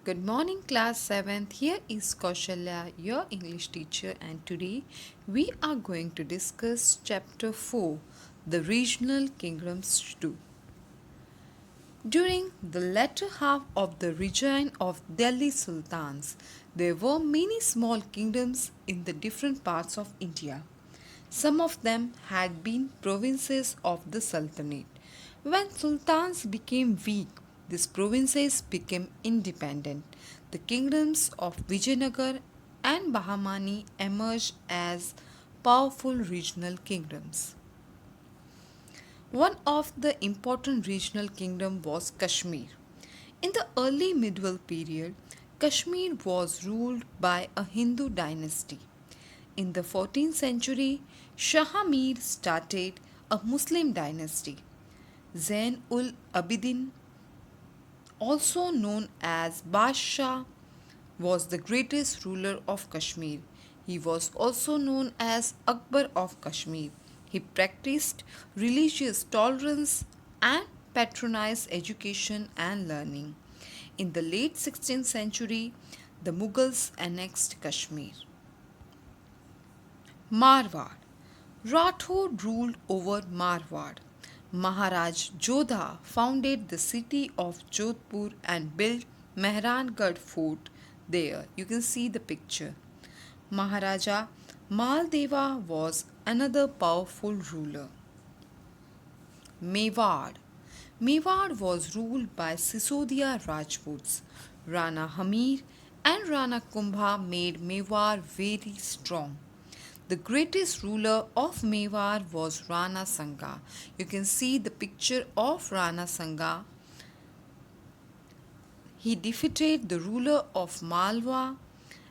Good morning, class 7th. Here is Kaushalya, your English teacher, and today we are going to discuss chapter 4, the regional kingdoms 2. During the latter half of the reign of Delhi Sultans, there were many small kingdoms in the different parts of India. Some of them had been provinces of the Sultanate. When sultans became weak, these provinces became independent. The kingdoms of Vijayanagar and Bahmani emerged as powerful regional kingdoms. One of the important regional kingdoms was Kashmir. In the early medieval period, Kashmir was ruled by a Hindu dynasty. In the 14th century, Shah started a Muslim dynasty. Zain ul Abidin, also known as Badshah, was the greatest ruler of Kashmir. He was also known as Akbar of Kashmir. He practiced religious tolerance and patronized education and learning. In the late 16th century, the Mughals annexed Kashmir. Marwar. Rathod ruled over Marwar. Maharaj Jodha founded the city of Jodhpur and built Mehrangarh fort there. You can see the picture. Maharaja Maldeva was another powerful ruler. Mewar. Mewar was ruled by Sisodia Rajputs. Rana Hamir and Rana Kumbha made Mewar very strong. The greatest ruler of Mewar was Rana Sanga. You can see the picture of Rana Sanga. He defeated the ruler of Malwa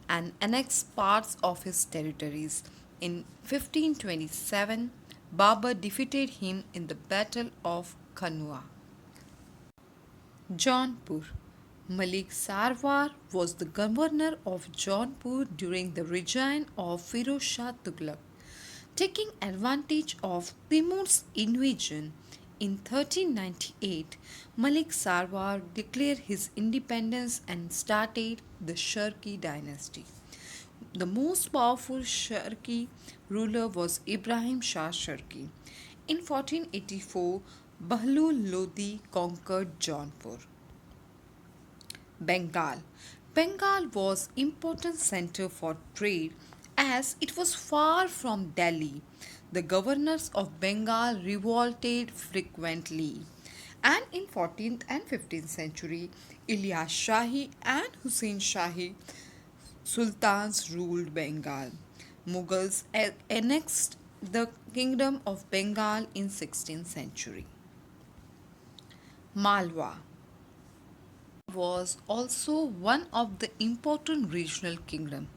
and annexed parts of his territories. In 1527, Babur defeated him in the Battle of Khanwa. Jaunpur. Malik Sarwar was the governor of Jaunpur during the reign of Firoz Shah Tughlaq. Taking advantage of Timur's invasion in 1398, Malik Sarwar declared his independence and started the Sharki dynasty. The most powerful Sharki ruler was Ibrahim Shah Sharki. In 1484, Bahlul Lodi conquered Jaunpur. Bengal. Bengal was important center for trade as it was far from Delhi. The governors of Bengal revolted frequently. And in 14th and 15th century, Ilyas Shahi and Hussein Shahi sultans ruled Bengal. Mughals annexed the kingdom of Bengal in 16th century. Malwa was also one of the important regional kingdom.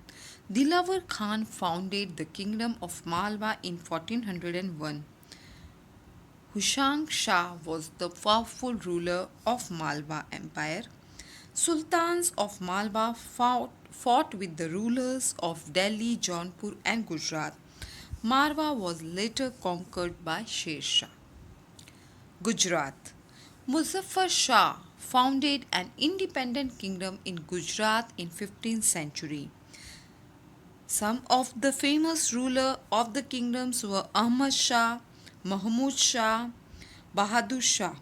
Dilawar Khan founded the kingdom of Malwa in 1401. Hushang Shah was the powerful ruler of Malwa Empire. Sultans of Malwa fought with the rulers of Delhi, Jaunpur and Gujarat. Marwa was later conquered by Sher Shah. Gujarat. Muzaffar Shah founded an independent kingdom in Gujarat in 15th century. Some of the famous rulers of the kingdoms were Ahmad Shah, Mahmud Shah, Bahadur Shah.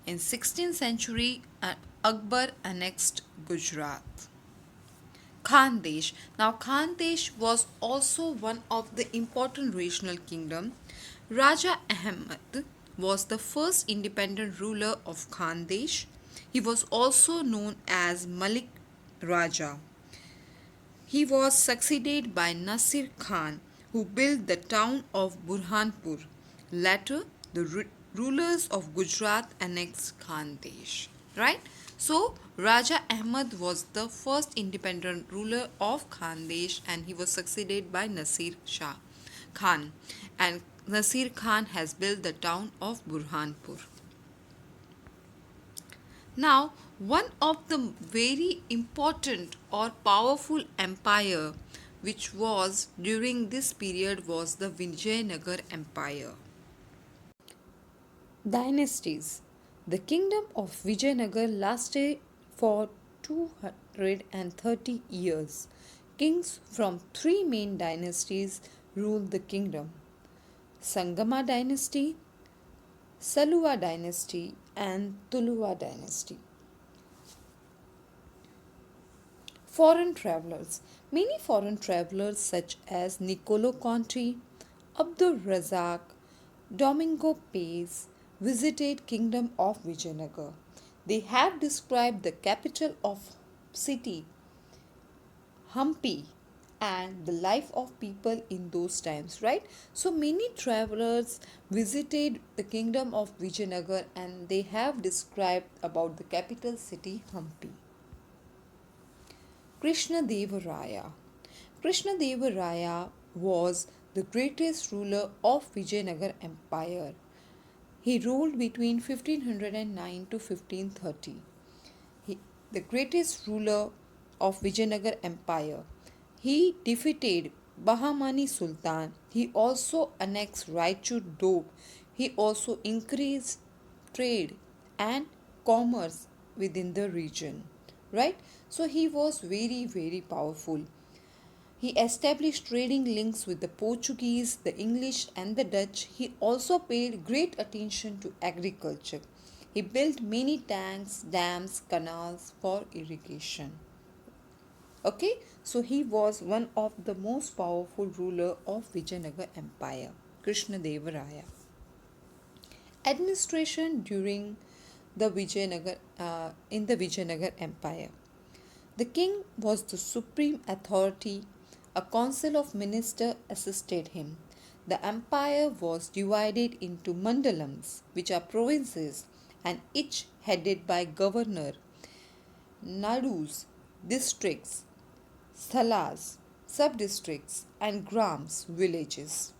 In 16th century, Akbar annexed Gujarat. Khandesh. Now Khandesh was also one of the important regional kingdom. Raja Ahmed was the first independent ruler of Khandesh. He was also known as Malik Raja. He was succeeded by Nasir Khan, who built the town of Burhanpur. Later, the rulers of Gujarat annexed Khandesh. Right? So, Raja Ahmad was the first independent ruler of Khandesh and he was succeeded by Nasir Shah Khan. And Nasir Khan has built the town of Burhanpur. Now, one of the very important or powerful empire which was during this period was the Vijayanagar Empire. Dynasties. The kingdom of Vijayanagar lasted for 230 years. Kings from three main dynasties ruled the kingdom: Sangama dynasty, Saluwa dynasty, and Tuluwa dynasty. Foreign travelers. Many foreign travelers such as Niccolo Conti, Abdul Razak, Domingo Pace visited Kingdom of Vijayanagar. They have described the capital of city Hampi and the life of people in those times, right? So many travelers visited the kingdom of Vijayanagar and they have described about the capital city Hampi. Krishnadeva Raya. Krishnadeva Raya was the greatest ruler of Vijayanagar Empire. He ruled between 1509 to 1530. The greatest ruler of Vijayanagar Empire. He defeated Bahmani Sultan. He also annexed Raichur Doab. He also increased trade and commerce within the region. Right? So he was very powerful. He established trading links with the Portuguese, the English, and the Dutch. He also paid great attention to agriculture. He built many tanks, dams, canals for irrigation. Okay, so he was one of the most powerful ruler of Vijayanagar Empire, Krishnadeva Raya. Administration during the Vijayanagar Empire. The king was the supreme authority. A council of ministers assisted him. The empire was divided into mandalams, which are provinces, and each headed by governor, nadus, districts, sthalas, sub-districts, and grams, villages.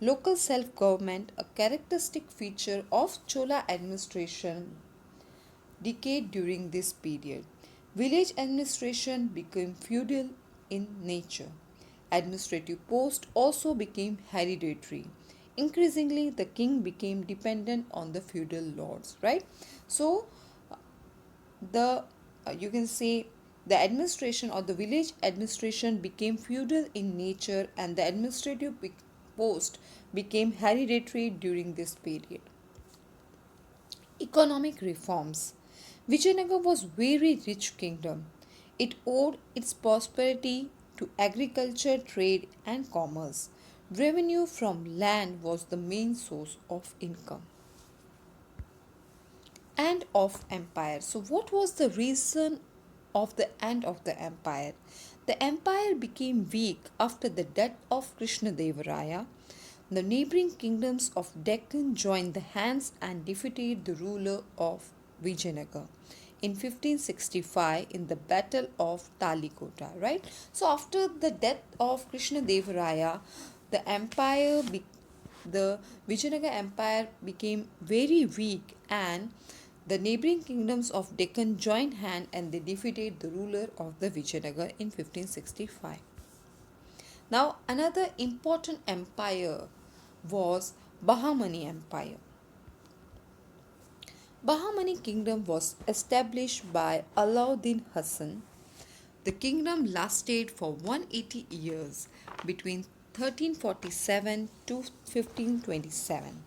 Local self-government, a characteristic feature of Chola administration, decayed during this period. Village administration became feudal in nature. Administrative posts also became hereditary. Increasingly, the king became dependent on the feudal lords, right? So, the you can say the administration or the village administration became feudal in nature and the administrative post became hereditary during this period. Economic reforms. Vijayanagar was very rich kingdom. It owed its prosperity to agriculture, trade and commerce. Revenue from land was the main source of income and of empire. So what was the reason of the end of the empire? The empire became weak after the death of Krishnadeva Raya. The neighboring kingdoms of Deccan joined the hands and defeated the ruler of Vijayanagar in 1565 in the Battle of Talikota, right? So after the death of Krishnadeva Raya, the Vijayanagar Empire became very weak and the neighboring kingdoms of Deccan joined hand and they defeated the ruler of the Vijayanagar in 1565. Now another important empire was Bahmani Empire. Bahmani kingdom was established by Alauddin Hassan. The kingdom lasted for 180 years between 1347 to 1527.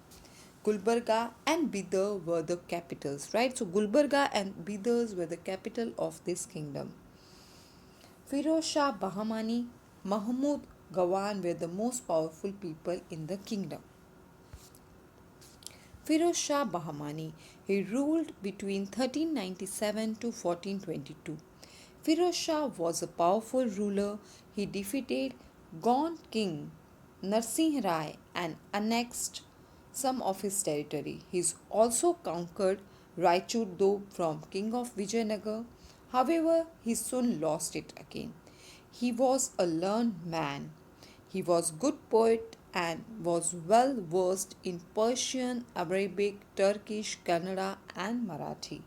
Gulbarga and Bidar were the capitals, right? So Gulbarga and Bidar were the capital of this kingdom. Firoz Shah Bahmani, Mahmud, Gawan were the most powerful people in the kingdom. Firoz Shah Bahmani, he ruled between 1397 to 1422. Firoz Shah was a powerful ruler. He defeated Gaunt king Narsingh Rai and annexed some of his territory. He also conquered Raichur Doab from king of Vijayanagar. However, he soon lost it again. He was a learned man. He was good poet and was well versed in Persian, Arabic, Turkish, Kannada and Marathi.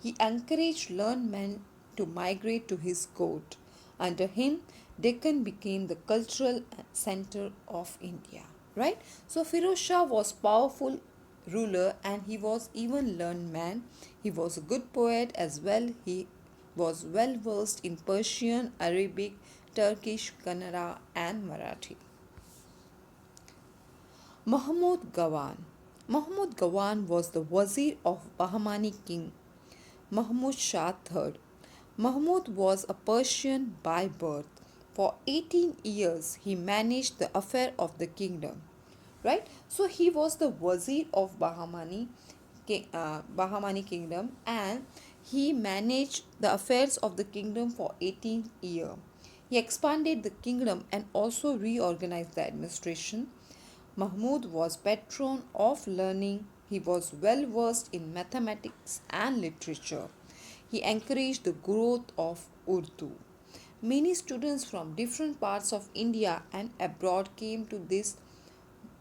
He encouraged learned men to migrate to his court. Under him, Deccan became the cultural center of India. Right? So Firoz Shah was powerful ruler and he was even learned man. He was a good poet as well. He was well versed in Persian, Arabic, Turkish, Kannada, and Marathi. Mahmud Gawan. Mahmud Gawan was the Wazir of Bahmani king Mahmud Shah III. Mahmud was a Persian by birth. For 18 years, he managed the affair of the kingdom. Right? So he was the Wazir of Bahmani kingdom, and he managed the affairs of the kingdom for 18 years. He expanded the kingdom and also reorganized the administration. Mahmud was patron of learning. He was well versed in mathematics and literature. He encouraged the growth of Urdu. Many students from different parts of India and abroad came to this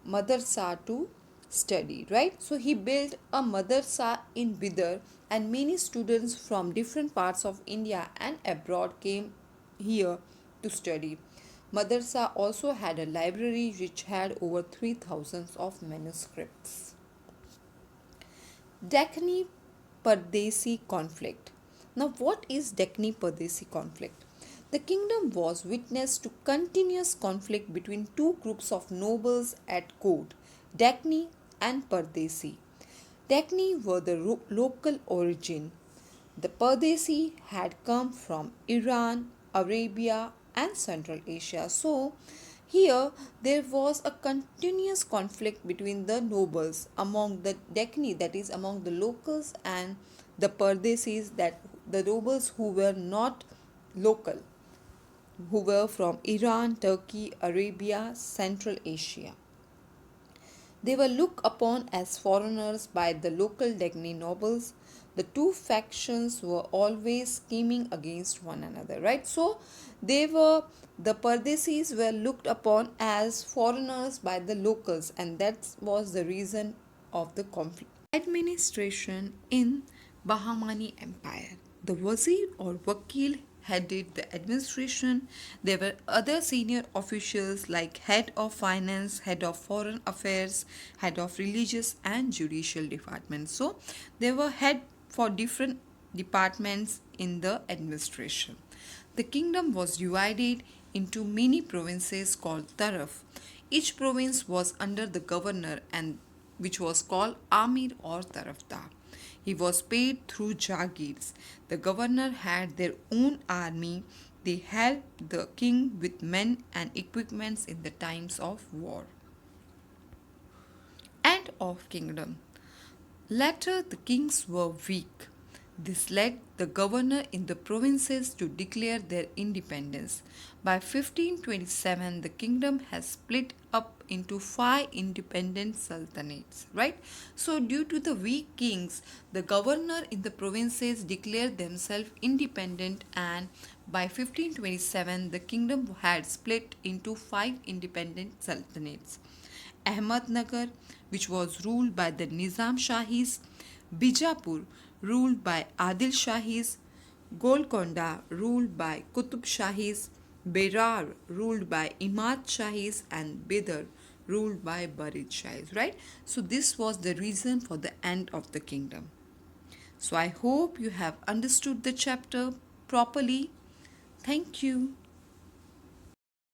madrasa to study, right? So he built a madrasa in Bidar, and many students from different parts of India and abroad came here to study. Madrasa also had a library which had over 3,000 of manuscripts. Deccan Pardesi conflict. Now, what is Deccan Pardesi conflict? The kingdom was witness to continuous conflict between two groups of nobles at court, Deccan and Pardesi. Deccan were the local origin. The Pardesi had come from Iran, Arabia, and Central Asia. So, here there was a continuous conflict between the nobles among the Deccan, that is, among the locals, and the Pardesis, that the nobles who were not local, who were from Iran, Turkey, Arabia, Central Asia. They were looked upon as foreigners by the local Deccan nobles. The two factions were always scheming against one another, right? So the Pardesis were looked upon as foreigners by the locals, and that was the reason of the conflict. Administration in Bahmani Empire. The Wazir or Wakil headed the administration. There were other senior officials like head of finance, head of foreign affairs, head of religious and judicial departments. So there were head for different departments in the administration. The kingdom was divided into many provinces called Taraf. Each province was under the governor, and which was called Amir or Tarafdar. He was paid through Jagirs. The governor had their own army. They helped the king with men and equipments in the times of war. End of kingdom. Later, the kings were weak. This led the governor in the provinces to declare their independence. By 1527, the kingdom has split up into 5 independent sultanates, right? So, due to the weak kings, the governor in the provinces declared themselves independent, and by 1527, the kingdom had split into 5 independent sultanates. Ahmednagar, which was ruled by the Nizam Shahis, Bijapur, ruled by Adil Shahis, Golconda, ruled by Qutub Shahis, Berar, ruled by Imad Shahis, and Bidar, ruled by Barid Shahis, right? So this was the reason for the end of the kingdom. So I hope you have understood the chapter properly. Thank you.